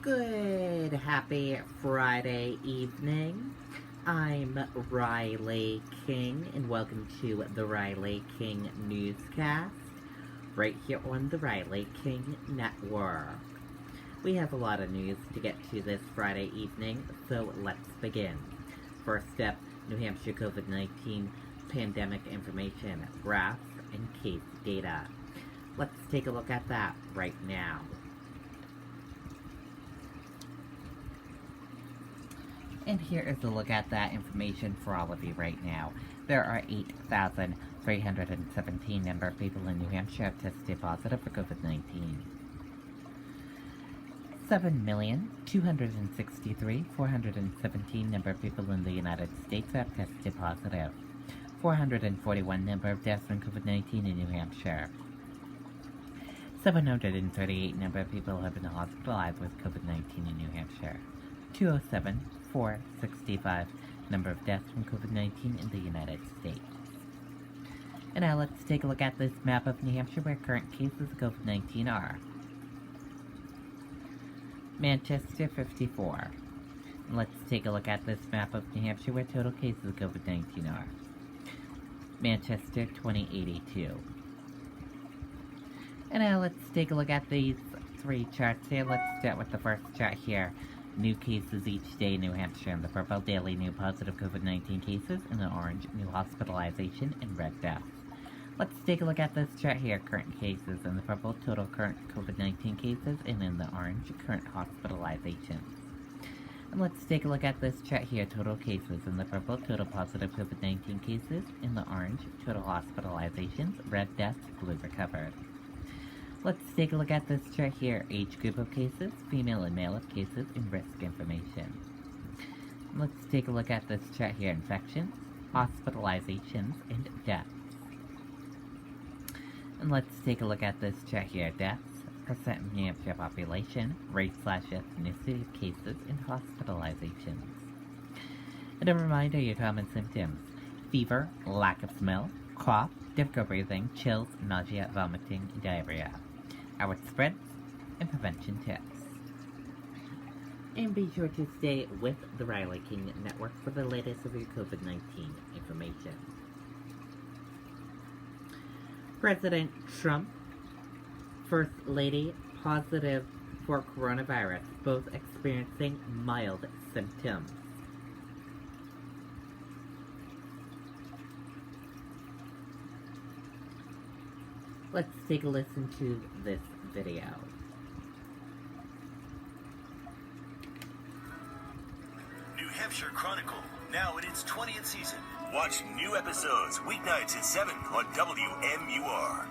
Good, happy Friday evening. I'm Riley King, and welcome to the Riley King Newscast, right here on the Riley King Network. We have a lot of news to get to this Friday evening, so let's begin. First up, New Hampshire COVID-19 pandemic information, graphs, and case data. Let's take a look at that right now. And here is a look at that information for all of you right now. There are 8,317 number of people in New Hampshire have tested positive for COVID-19. 7,263,417 number of people in the United States have tested positive. 441 number of deaths from COVID-19 in New Hampshire. 738 number of people have been hospitalized with COVID-19 in New Hampshire. 207,465 number of deaths from COVID-19 in the United States. And now let's take a look at this map of New Hampshire where current cases of COVID-19 are. Manchester, 54. And let's take a look at this map of New Hampshire where total cases of COVID-19 are. Manchester, 2082. And now let's take a look at these three charts here. Let's start with the first chart here. New cases each day in New Hampshire. In the purple, daily new positive COVID-19 cases. In the orange, new hospitalization and red deaths. Let's take a look at this chart here. Current cases. In the purple, total current COVID-19 cases. And in the orange, current hospitalizations. And let's take a look at this chart here. Total cases. In the purple, total positive COVID-19 cases. In the orange, total hospitalizations, red deaths, blue recovered. Let's take a look at this chart here. Age group of cases, female and male of cases, and risk information. Let's take a look at this chart here. Infections, hospitalizations, and deaths. And let's take a look at this chart here. Deaths, percent of New Hampshire population, race/ethnicity of cases, and hospitalizations. And a reminder, your common symptoms: fever, lack of smell, cough, difficult breathing, chills, nausea, vomiting, and diarrhea. How it spreads, and prevention tips. And be sure to stay with the Riley King Network for the latest of your COVID-19 information. President Trump, First Lady, positive for coronavirus, both experiencing mild symptoms. Let's take a listen to this video. New Hampshire Chronicle, now in its 20th season. Watch new episodes weeknights at 7 on WMUR.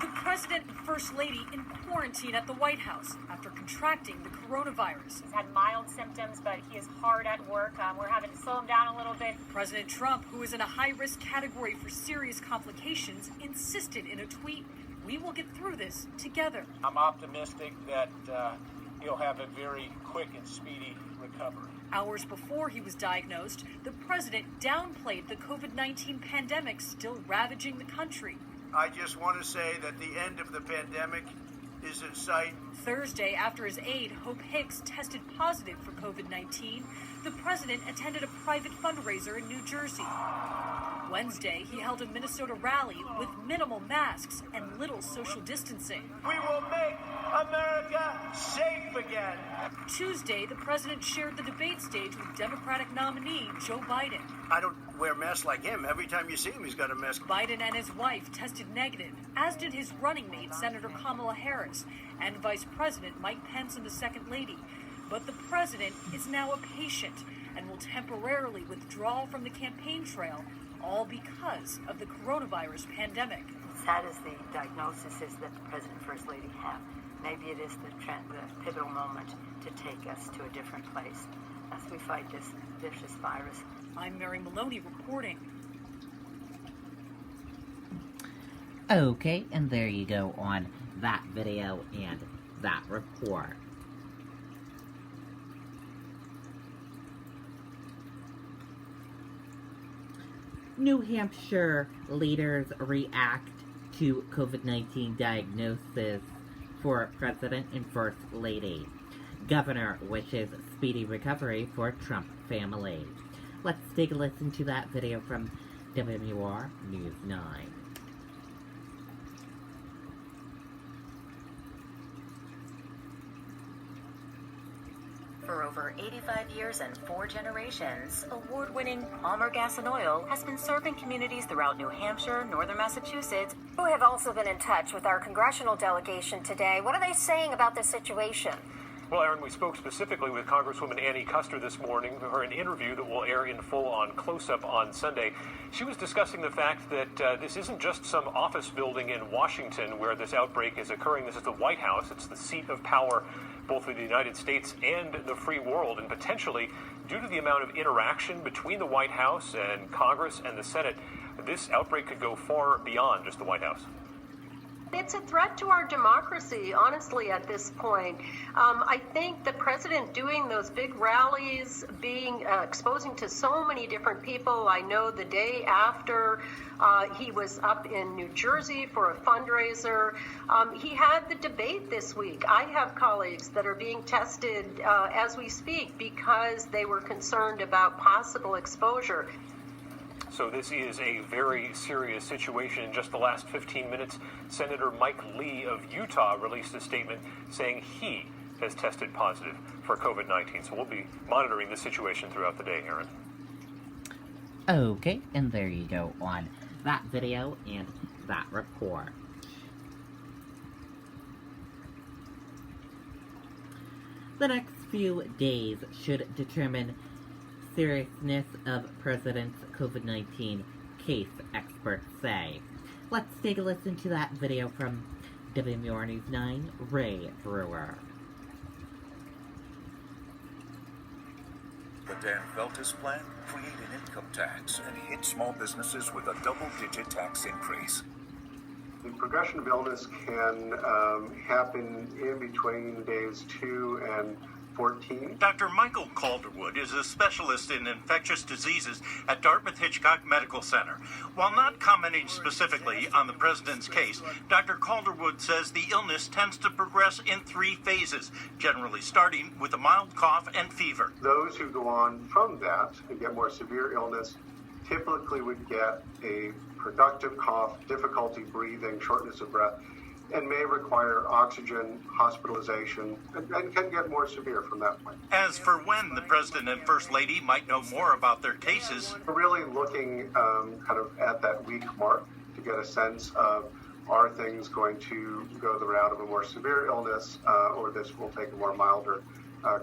The President and First Lady in quarantine at the White House after contracting the coronavirus. He's had mild symptoms, but he is hard at work. We're having to slow him down a little bit. President Trump, who is in a high-risk category for serious complications, insisted in a tweet, "We will get through this together." I'm optimistic that he'll have a very quick and speedy recovery. Hours before he was diagnosed, the president downplayed the COVID-19 pandemic still ravaging the country. I just want to say that the end of the pandemic is in sight. Thursday, after his aide, Hope Hicks, tested positive for COVID-19, the president attended a private fundraiser in New Jersey. Wednesday, he held a Minnesota rally with minimal masks and little social distancing. We will make America safe again. Tuesday, the president shared the debate stage with Democratic nominee Joe Biden. I don't wear masks like him. Every time you see him, he's got a mask. Biden and his wife tested negative, as did his running mate, Senator Kamala Harris, and Vice President Mike Pence and the Second Lady. But the president is now a patient and will temporarily withdraw from the campaign trail, all because of the coronavirus pandemic. Sad as the diagnosis is that the President and First Lady have, maybe it is the pivotal moment to take us to a different place as we fight this vicious virus. I'm Mary Maloney reporting. Okay, and there you go on that video and that report. New Hampshire leaders react to COVID-19 diagnosis for President and First Lady. Governor wishes speedy recovery for Trump family. Let's take a listen to that video from WMUR News 9. For over 85 years and 4 generations, award-winning Palmer Gas and Oil has been serving communities throughout New Hampshire, northern Massachusetts. Who have also been in touch with our congressional delegation today. What are they saying about this situation? Well, Aaron, we spoke specifically with Congresswoman Annie Kuster this morning, her an interview that will air in full on Close-Up on Sunday. She was discussing the fact that this isn't just some office building in Washington where this outbreak is occurring. This is the White House. It's the seat of power both for the United States and the free world, and potentially, due to the amount of interaction between the White House and Congress and the Senate, this outbreak could go far beyond just the White House. It's a threat to our democracy, honestly, at this point. I think the president doing those big rallies, exposing to so many different people. I know the day after he was up in New Jersey for a fundraiser. He had the debate this week. I have colleagues that are being tested as we speak because they were concerned about possible exposure. So this is a very serious situation. In just the last 15 minutes, Senator Mike Lee of Utah released a statement saying he has tested positive for COVID-19. So we'll be monitoring the situation throughout the day, Aaron. Okay, and there you go on that video and that report. The next few days should determine seriousness of President's COVID-19 case, experts say. Let's take a listen to that video from WMUR News 9, Ray Brewer. The Dan Feltus plan? Create an income tax and hit small businesses with a double-digit tax increase. The progression of illness can happen in between days 2 and 14. Dr. Michael Calderwood is a specialist in infectious diseases at Dartmouth-Hitchcock Medical Center. While not commenting specifically on the president's case, Dr. Calderwood says the illness tends to progress in 3 phases, generally starting with a mild cough and fever. Those who go on from that and get more severe illness typically would get a productive cough, difficulty breathing, shortness of breath, and may require oxygen, hospitalization, and can get more severe from that point. As for when the President and First Lady might know more about their cases, we're really looking kind of at that week mark to get a sense of, are things going to go the route of a more severe illness, or this will take a more milder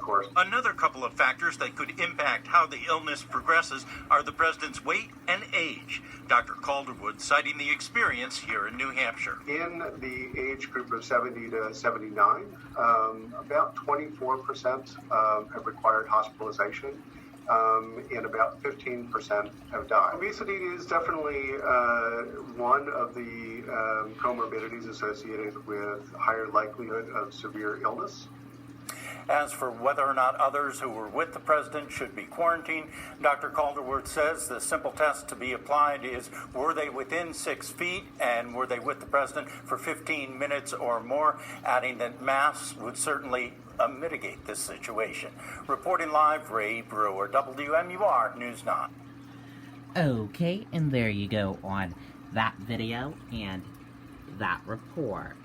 course. Another couple of factors that could impact how the illness progresses are the president's weight and age. Dr. Calderwood citing the experience here in New Hampshire. In the age group of 70 to 79, about 24% have required hospitalization, and about 15% have died. Obesity is definitely one of the comorbidities associated with higher likelihood of severe illness. As for whether or not others who were with the president should be quarantined, Dr. Calderwood says the simple test to be applied is, were they within 6 feet and were they with the president for 15 minutes or more, adding that masks would certainly mitigate this situation. Reporting live, Ray Brewer, WMUR News 9. Okay, and there you go on that video and that report.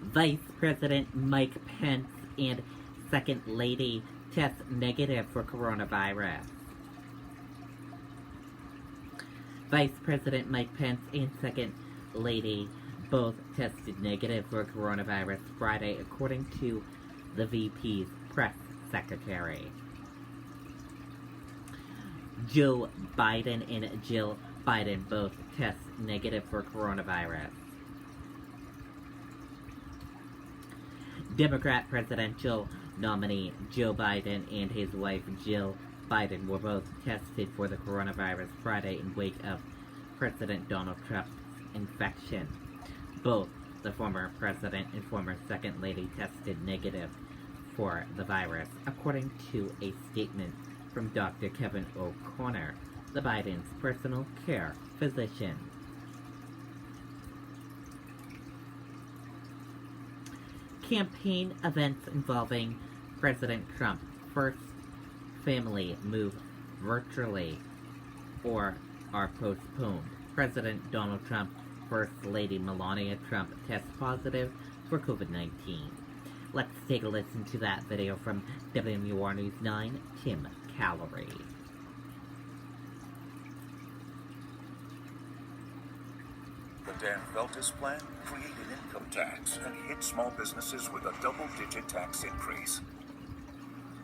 Vice President Mike Pence and Second Lady test negative for coronavirus. Vice President Mike Pence and Second Lady both tested negative for coronavirus Friday, according to the VP's press secretary. Joe Biden and Jill Biden both test negative for coronavirus. Democrat presidential nominee Joe Biden and his wife Jill Biden were both tested for the coronavirus Friday in wake of President Donald Trump's infection. Both the former president and former second lady tested negative for the virus, according to a statement from Dr. Kevin O'Connor, the Biden's personal care physician. Campaign events involving President Trump first family move virtually or are postponed. President Donald Trump, First Lady Melania Trump test positive for COVID-19. Let's take a listen to that video from WMUR News 9, Tim Callery. The Dan Feltus plan? Create an income tax and hit small businesses with a double-digit tax increase.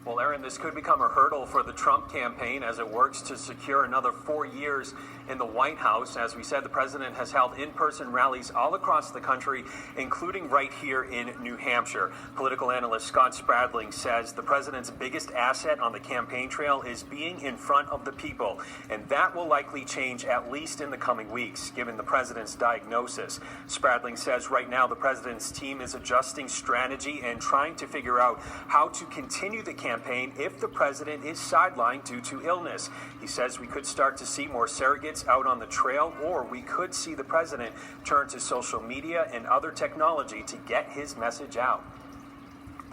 Well, Aaron, this could become a hurdle for the Trump campaign as it works to secure another 4 years in the White House. As we said, the president has held in-person rallies all across the country, including right here in New Hampshire. Political analyst Scott Spradling says the president's biggest asset on the campaign trail is being in front of the people, and that will likely change at least in the coming weeks, given the president's diagnosis. Spradling says right now the president's team is adjusting strategy and trying to figure out how to continue the campaign if the president is sidelined due to illness. He says we could start to see more surrogates out on the trail, or we could see the president turn to social media and other technology to get his message out.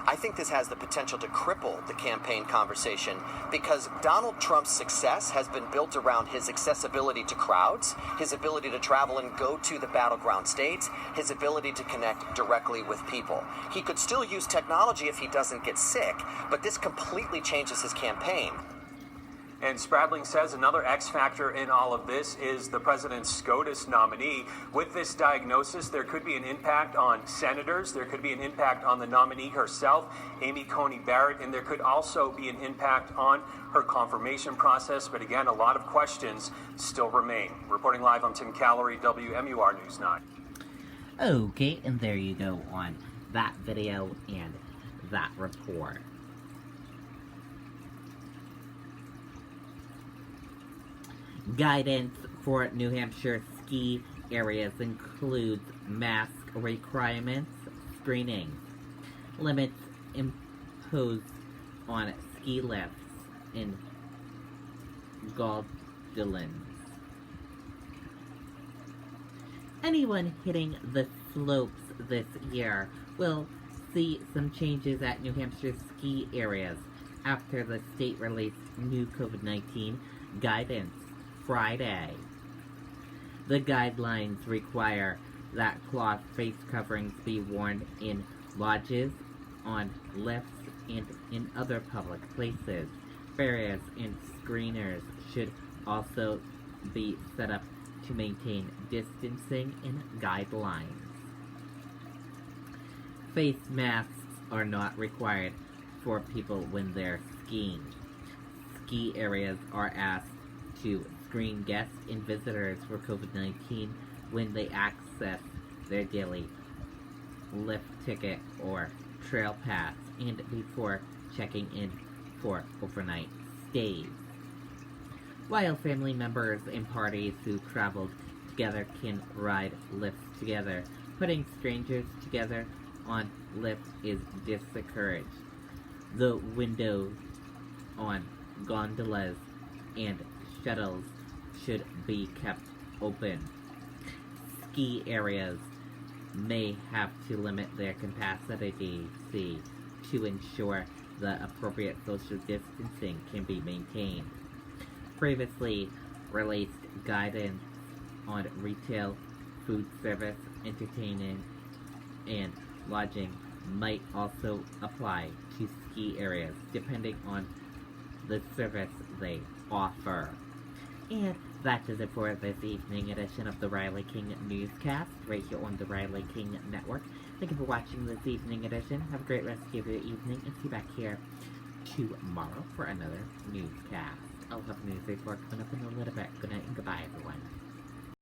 I think this has the potential to cripple the campaign conversation because Donald Trump's success has been built around his accessibility to crowds, his ability to travel and go to the battleground states, his ability to connect directly with people. He could still use technology if he doesn't get sick, but this completely changes his campaign. And Spradling says another X factor in all of this is the president's SCOTUS nominee. With this diagnosis, there could be an impact on senators, there could be an impact on the nominee herself, Amy Coney Barrett, and there could also be an impact on her confirmation process. But again, a lot of questions still remain. Reporting live, I'm Tim Callery, WMUR News 9. Okay, and there you go on that video and that report. Guidance for New Hampshire ski areas includes mask requirements, screenings, limits imposed on ski lifts in gondolas. Anyone hitting the slopes this year will see some changes at New Hampshire ski areas after the state released new COVID-19 guidance Friday. The guidelines require that cloth face coverings be worn in lodges, on lifts, and in other public places. Barriers and screeners should also be set up to maintain distancing and guidelines. Face masks are not required for people when they're skiing. Ski areas are asked to screen guests and visitors for COVID-19 when they access their daily lift ticket or trail pass and before checking in for overnight stays. While family members and parties who traveled together can ride lifts together, putting strangers together on lifts is discouraged. The windows on gondolas and shuttles should be kept open. Ski areas may have to limit their capacity to ensure the appropriate social distancing can be maintained. Previously released guidance on retail, food service, entertainment, and lodging might also apply to ski areas, depending on the service they offer. And that does it for this evening edition of the Riley King Newscast, right here on the Riley King Network. Thank you for watching this evening edition. Have a great rest of your evening, and see you back here tomorrow for another newscast. I'll have a news report coming up in a little bit. Good night and goodbye, everyone.